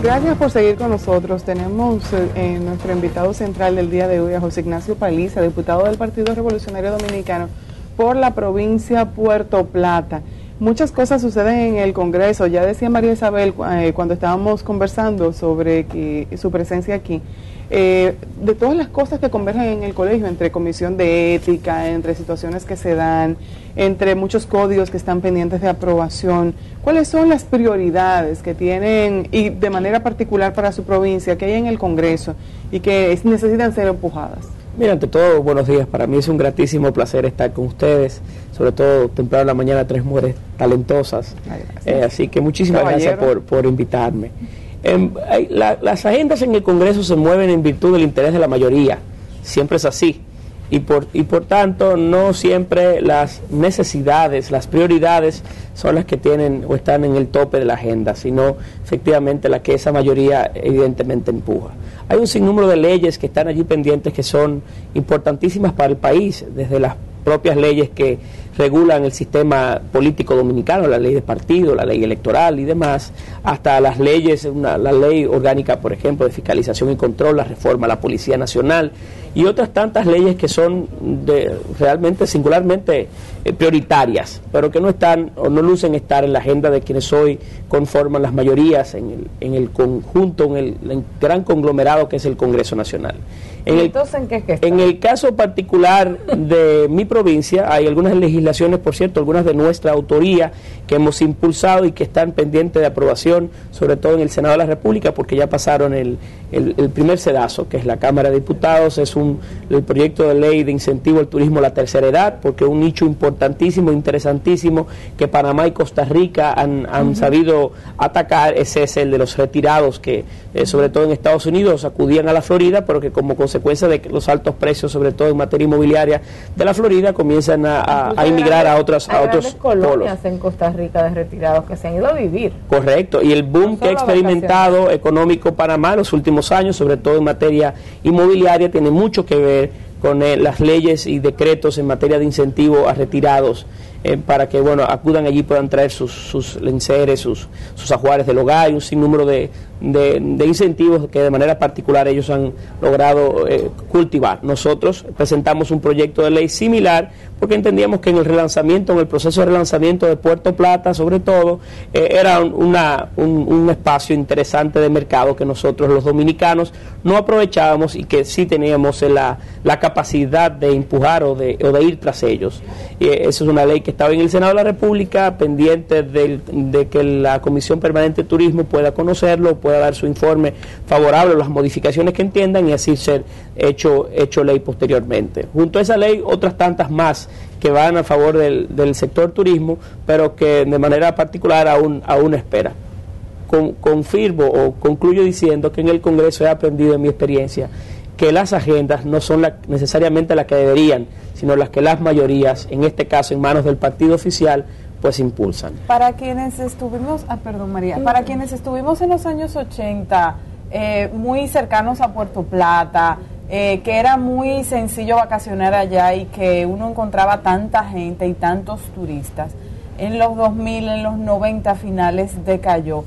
Gracias por seguir con nosotros. Tenemos nuestro invitado central del día de hoy a José Ignacio Paliza, diputado del Partido Revolucionario Dominicano por la provincia Puerto Plata. Muchas cosas suceden en el Congreso. Ya decía María Isabel cuando estábamos conversando sobre su presencia aquí, de todas las cosas que convergen en el colegio, entre comisión de ética, entre situaciones que se dan, entre muchos códigos que están pendientes de aprobación. ¿Cuáles son las prioridades que tienen, y de manera particular para su provincia, que hay en el Congreso y que necesitan ser empujadas? Mira, ante todo, buenos días. Para mí es un gratísimo placer estar con ustedes, sobre todo temprano en la mañana, 3 mujeres talentosas. Así que muchísimas gracias por invitarme. Las agendas en el Congreso se mueven en virtud del interés de la mayoría, siempre es así, y por tanto no siempre las necesidades, las prioridades son las que tienen o están en el tope de la agenda, sino efectivamente la que esa mayoría evidentemente empuja. Hay un sinnúmero de leyes que están allí pendientes que son importantísimas para el país, desde las propias leyes que regulan el sistema político dominicano, la ley de partido, la ley electoral y demás, hasta las leyes, la ley orgánica, por ejemplo, de fiscalización y control, la reforma a la Policía Nacional y otras tantas leyes que son realmente singularmente prioritarias, pero que no están o no lucen estar en la agenda de quienes hoy conforman las mayorías en el conjunto, en el gran conglomerado que es el Congreso Nacional. En el caso particular de mi provincia, hay algunas legislaciones, por cierto, algunas de nuestra autoría que hemos impulsado y que están pendientes de aprobación, sobre todo en el Senado de la República, porque ya pasaron el primer sedazo, que es la Cámara de Diputados. Es el proyecto de ley de incentivo al turismo a la tercera edad, porque es un nicho importantísimo, interesantísimo, que Panamá y Costa Rica han sabido atacar. Ese es el de los retirados que, sobre todo en Estados Unidos, acudían a la Florida, pero que como consecuencia de los altos precios, sobre todo en materia inmobiliaria de la Florida, comienzan a emigrar a otros colonias en Costa Rica de retirados que se han ido a vivir. Correcto, y el boom que ha experimentado económico Panamá en los últimos años, sobre todo en materia inmobiliaria, tiene mucho que ver con las leyes y decretos en materia de incentivo a retirados, para que acudan allí, puedan traer sus lenceres, sus ajuares del hogar, y un sinnúmero de incentivos que de manera particular ellos han logrado cultivar. Nosotros presentamos un proyecto de ley similar porque entendíamos que en el proceso de relanzamiento de Puerto Plata, sobre todo, era un espacio interesante de mercado que nosotros los dominicanos no aprovechábamos y que sí teníamos la capacidad de empujar o de ir tras ellos. Esa es una ley que estaba en el Senado de la República, pendiente de que la Comisión Permanente de Turismo pueda conocerlo, pueda dar su informe favorable a las modificaciones que entiendan y así ser hecho ley posteriormente. Junto a esa ley, otras tantas más que van a favor del sector turismo, pero que de manera particular aún espera. Confirmo o concluyo diciendo que en el Congreso he aprendido en mi experiencia que las agendas no son necesariamente las que deberían, sino las que las mayorías, en este caso en manos del partido oficial, pues impulsan. Para quienes estuvimos, para quienes estuvimos en los años 80, muy cercanos a Puerto Plata, que era muy sencillo vacacionar allá y que uno encontraba tanta gente y tantos turistas, en los 2000, en los 90 finales decayó.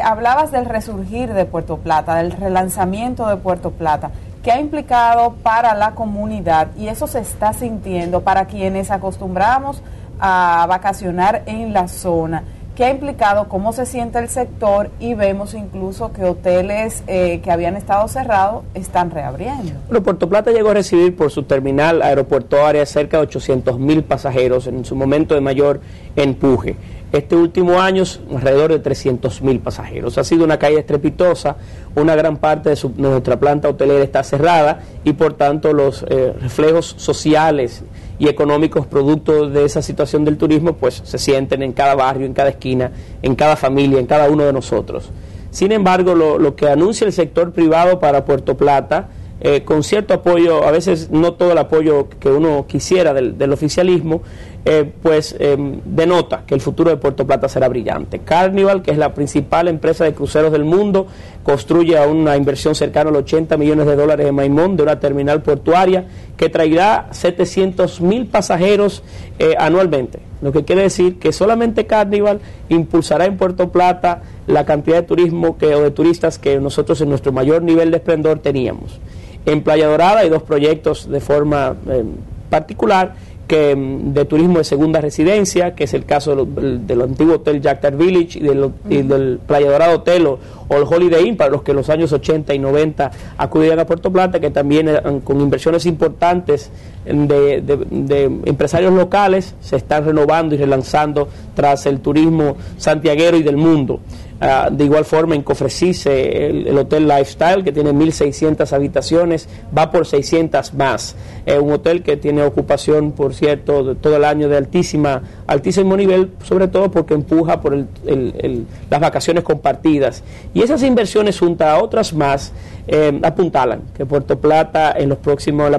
Hablabas del resurgir de Puerto Plata, del relanzamiento de Puerto Plata, que ha implicado para la comunidad, y eso se está sintiendo para quienes acostumbramos a vacacionar en la zona, que ha implicado cómo se siente el sector, y vemos incluso que hoteles que habían estado cerrados están reabriendo. Bueno, Puerto Plata llegó a recibir por su terminal aeroportuaria cerca de 800,000 pasajeros en su momento de mayor empuje. Este último año, alrededor de 300,000 pasajeros. Ha sido una caída estrepitosa, una gran parte de nuestra planta hotelera está cerrada y por tanto los reflejos sociales y económicos producto de esa situación del turismo pues se sienten en cada barrio, en cada esquina, en cada familia, en cada uno de nosotros. Sin embargo, lo que anuncia el sector privado para Puerto Plata, con cierto apoyo, a veces no todo el apoyo que uno quisiera del oficialismo, denota que el futuro de Puerto Plata será brillante. Carnival, que es la principal empresa de cruceros del mundo, construye a una inversión cercana a los $80 millones en Maimón, de una terminal portuaria que traerá 700,000 pasajeros anualmente, lo que quiere decir que solamente Carnival impulsará en Puerto Plata la cantidad de turismo o de turistas que nosotros en nuestro mayor nivel de esplendor teníamos. En Playa Dorada hay 2 proyectos de forma particular de turismo de segunda residencia, que es el caso del antiguo Hotel Jactar Village y del Playa Dorada Hotel o el Holiday Inn, para los que en los años 80 y 90 acudían a Puerto Plata, que también con inversiones importantes de empresarios locales se están renovando y relanzando tras el turismo santiaguero y del mundo. De igual forma, en Cofresice, el Hotel Lifestyle, que tiene 1.600 habitaciones, va por 600 más. Un hotel que tiene ocupación, por cierto, de todo el año de altísimo nivel, sobre todo porque empuja por las vacaciones compartidas. Y esas inversiones, junto a otras más, apuntalan que Puerto Plata en la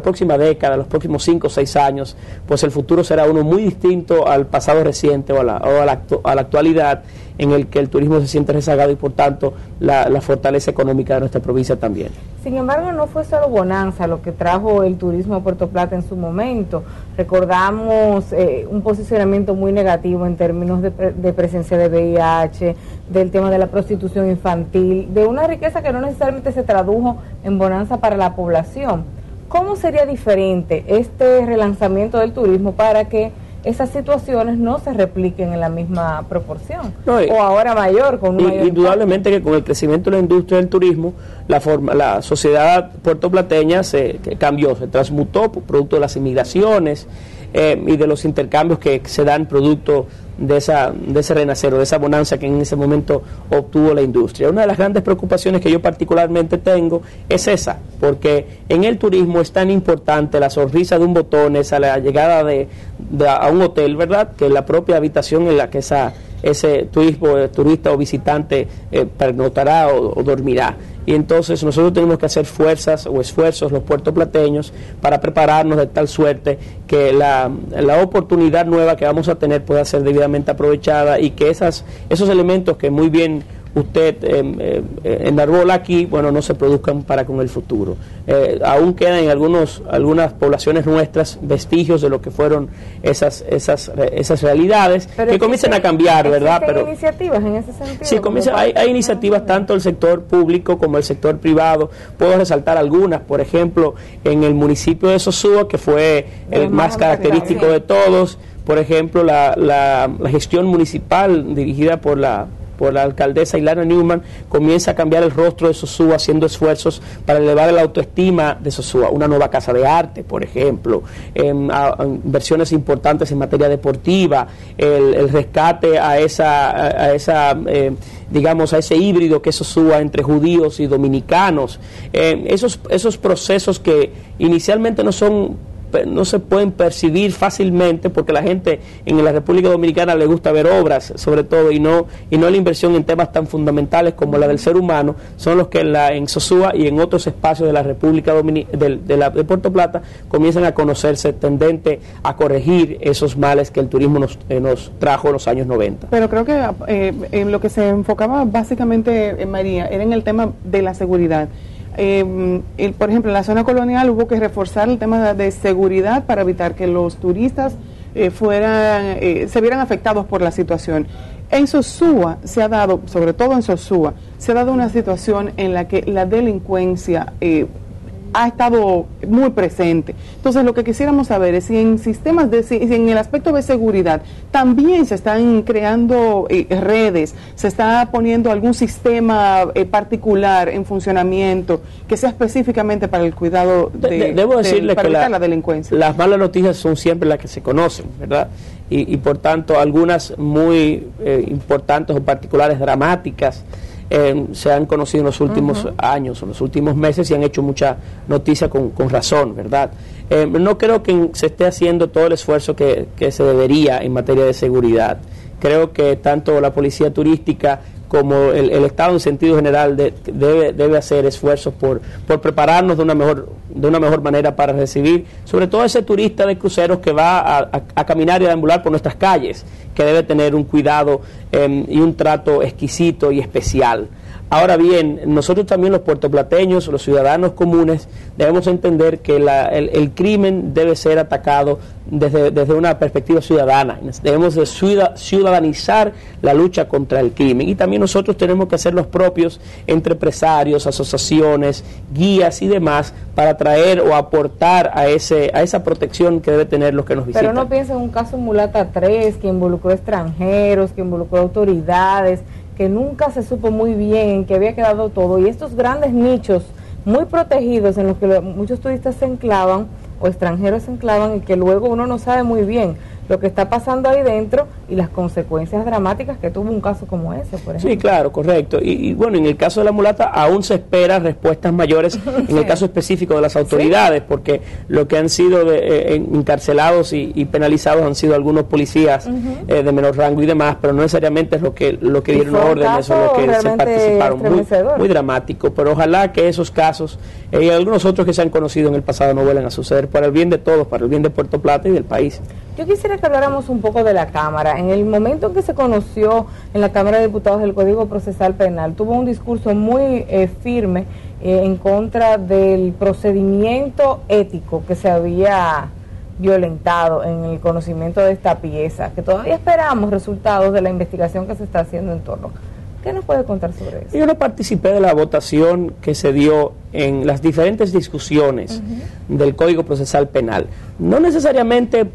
próxima década, los próximos 5 o 6 años, pues el futuro será uno muy distinto al pasado reciente o a la actualidad, en el que el turismo se siente rezagado y por tanto la fortaleza económica de nuestra provincia también. Sin embargo, no fue solo bonanza lo que trajo el turismo a Puerto Plata en su momento. Recordamos un posicionamiento muy negativo en términos de presencia de VIH, del tema de la prostitución infantil, de una riqueza que no necesariamente se tradujo en bonanza para la población. ¿Cómo sería diferente este relanzamiento del turismo para que esas situaciones no se repliquen en la misma proporción, o ahora mayor, con un mayor indudablemente impacto? Que con el crecimiento de la industria del turismo, la sociedad puertoplateña se cambió, se transmutó producto de las inmigraciones y de los intercambios que se dan producto de ese renacer o de esa bonanza que en ese momento obtuvo la industria. Una de las grandes preocupaciones que yo particularmente tengo es esa, porque en el turismo es tan importante la sonrisa de un botón, esa la llegada a un hotel, ¿verdad?, que la propia habitación en la que ese turista o visitante pernoctará o dormirá. Y entonces nosotros tenemos que hacer esfuerzos los puertoplateños para prepararnos de tal suerte que la oportunidad nueva que vamos a tener pueda ser debidamente aprovechada y que esos elementos que muy bien usted enarbola aquí, bueno, no se produzcan para con el futuro. Aún quedan en algunas poblaciones nuestras vestigios de lo que fueron esas realidades, pero que comiencen a cambiar, ¿verdad? Pero iniciativas en ese sentido. Sí, hay iniciativas tanto del sector público como del sector privado. Puedo resaltar algunas, por ejemplo, en el municipio de Sosúa, que fue el más característico de todos. Por ejemplo, la gestión municipal dirigida por la alcaldesa Ilana Newman comienza a cambiar el rostro de Sosúa, haciendo esfuerzos para elevar la autoestima de Sosúa. Una nueva casa de arte, por ejemplo, inversiones importantes en materia deportiva, el rescate a ese híbrido que es Sosúa entre judíos y dominicanos. Esos procesos que inicialmente no se pueden percibir fácilmente, porque la gente en la República Dominicana le gusta ver obras, sobre todo, y no la inversión en temas tan fundamentales como la del ser humano, son los que en Sosúa y en otros espacios de la República de Puerto Plata comienzan a conocerse, tendente a corregir esos males que el turismo nos trajo en los años 90. Pero creo que en lo que se enfocaba básicamente, María, era en el tema de la seguridad. Por ejemplo, en la zona colonial hubo que reforzar el tema de seguridad para evitar que los turistas se vieran afectados por la situación. En Sosúa se ha dado, sobre todo en Sosúa, se ha dado una situación en la que la delincuencia ha estado muy presente. Entonces, lo que quisiéramos saber es si en si en el aspecto de seguridad también se están creando redes, se está poniendo algún sistema particular en funcionamiento que sea específicamente para el cuidado debo decirle para que evitar la delincuencia. Las malas noticias son siempre las que se conocen, ¿verdad? Y por tanto, algunas muy importantes o particulares, dramáticas, se han conocido en los últimos años, en los últimos meses, y han hecho mucha noticia con razón, ¿verdad? No creo que se esté haciendo todo el esfuerzo que se debería en materia de seguridad. Creo que tanto la policía turística como el Estado en sentido general debe hacer esfuerzos por prepararnos de una mejor manera para recibir, sobre todo ese turista de cruceros que va a caminar y a deambular por nuestras calles, que debe tener un cuidado y un trato exquisito y especial. Ahora bien, nosotros también los puertoplateños, los ciudadanos comunes, debemos entender que el crimen debe ser atacado desde una perspectiva ciudadana. Debemos de ciudadanizar la lucha contra el crimen, y también nosotros tenemos que hacer los propios entre empresarios, asociaciones, guías y demás para traer o aportar a esa protección que debe tener los que nos visitan. Pero no piensa en un caso Mulata 3 que involucró extranjeros, que involucró autoridades, que nunca se supo muy bien, que había quedado todo, y estos grandes nichos muy protegidos en los que muchos turistas se enclavan o extranjeros se enclavan, y que luego uno no sabe muy bien lo que está pasando ahí dentro y las consecuencias dramáticas que tuvo un caso como ese, por ejemplo. Sí, claro, correcto. Y bueno, en el caso de la mulata aún se esperan respuestas mayores en el caso específico de las autoridades, porque lo que han sido encarcelados y penalizados han sido algunos policías de menor rango y demás, pero no necesariamente es lo que dieron órdenes o lo que se participaron. Muy dramático, pero ojalá que esos casos y algunos otros que se han conocido en el pasado no vuelvan a suceder, para el bien de todos, para el bien de Puerto Plata y del país. Yo quisiera que habláramos un poco de la Cámara. En el momento en que se conoció en la Cámara de Diputados el Código Procesal Penal, tuvo un discurso muy firme en contra del procedimiento ético que se había violentado en el conocimiento de esta pieza, que todavía esperamos resultados de la investigación que se está haciendo en torno. ¿Qué nos puede contar sobre eso? Yo no participé de la votación que se dio en las diferentes discusiones del Código Procesal Penal, no necesariamente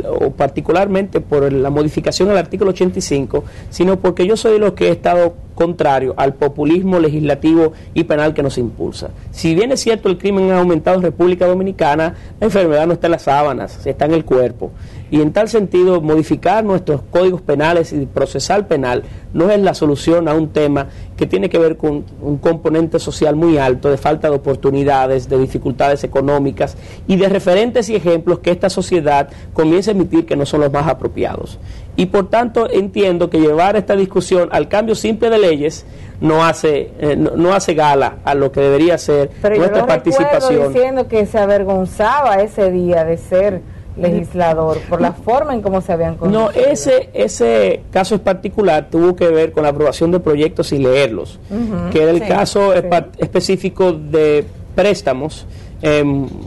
o particularmente por la modificación al artículo 85, sino porque yo soy de los que he estado contrario al populismo legislativo y penal que nos impulsa. Si bien es cierto el crimen ha aumentado en República Dominicana, la enfermedad no está en las sábanas, está en el cuerpo. Y en tal sentido, modificar nuestros códigos penales y procesal penal no es la solución a un tema que tiene que ver con un componente social muy alto, de falta de oportunidades, de dificultades económicas y de referentes y ejemplos que esta sociedad comienza a emitir que no son los más apropiados. Y por tanto entiendo que llevar esta discusión al cambio simple de leyes no hace gala a lo que debería ser nuestra participación. Pero yo diciendo que se avergonzaba ese día de ser legislador por la forma en cómo se habían conocido. No, ese caso en particular tuvo que ver con la aprobación de proyectos y leerlos, que era el caso específico de préstamos,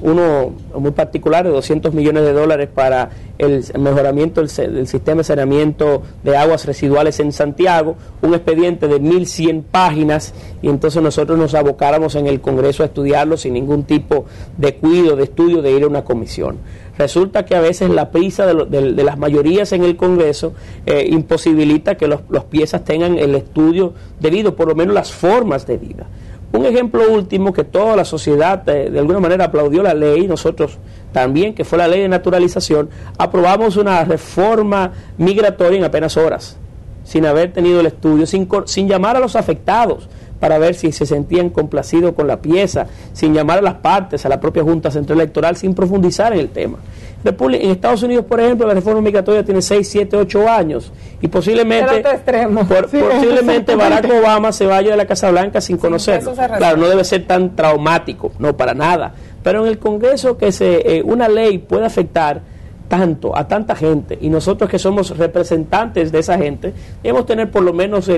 uno muy particular de $200 millones para el mejoramiento del sistema de saneamiento de aguas residuales en Santiago, un expediente de 1.100 páginas, y entonces nosotros nos abocáramos en el Congreso a estudiarlo sin ningún tipo de cuidado, de estudio, de ir a una comisión. Resulta que a veces la prisa de las mayorías en el Congreso imposibilita que los piezas tengan el estudio debido, por lo menos las formas debidas. Un ejemplo último, que toda la sociedad de alguna manera aplaudió la ley, nosotros también, que fue la ley de naturalización, aprobamos una reforma migratoria en apenas horas, sin haber tenido el estudio, sin llamar a los afectados para ver si se sentían complacidos con la pieza, sin llamar a las partes, a la propia Junta Central Electoral, sin profundizar en el tema. En Estados Unidos, por ejemplo, la reforma migratoria tiene 6, 7, 8 años y posiblemente Barack Obama se vaya de la Casa Blanca sin conocerlo. Claro, no debe ser tan traumático, no, para nada. Pero en el Congreso que una ley puede afectar a tanta gente, y nosotros que somos representantes de esa gente, debemos tener por lo menos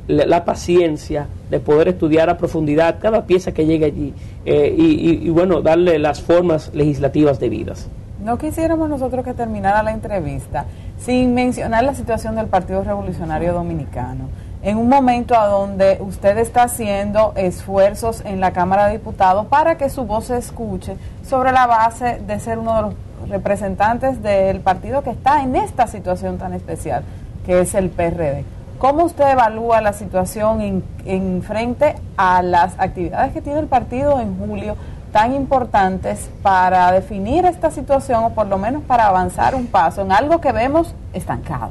la paciencia de poder estudiar a profundidad cada pieza que llegue allí y bueno, darle las formas legislativas debidas. No quisiéramos nosotros que terminara la entrevista sin mencionar la situación del Partido Revolucionario Dominicano, en un momento a donde usted está haciendo esfuerzos en la Cámara de Diputados para que su voz se escuche, sobre la base de ser uno de los representantes del partido que está en esta situación tan especial, que es el PRD. ¿Cómo usted evalúa la situación en frente a las actividades que tiene el partido en julio, tan importantes para definir esta situación, o por lo menos para avanzar un paso en algo que vemos estancado?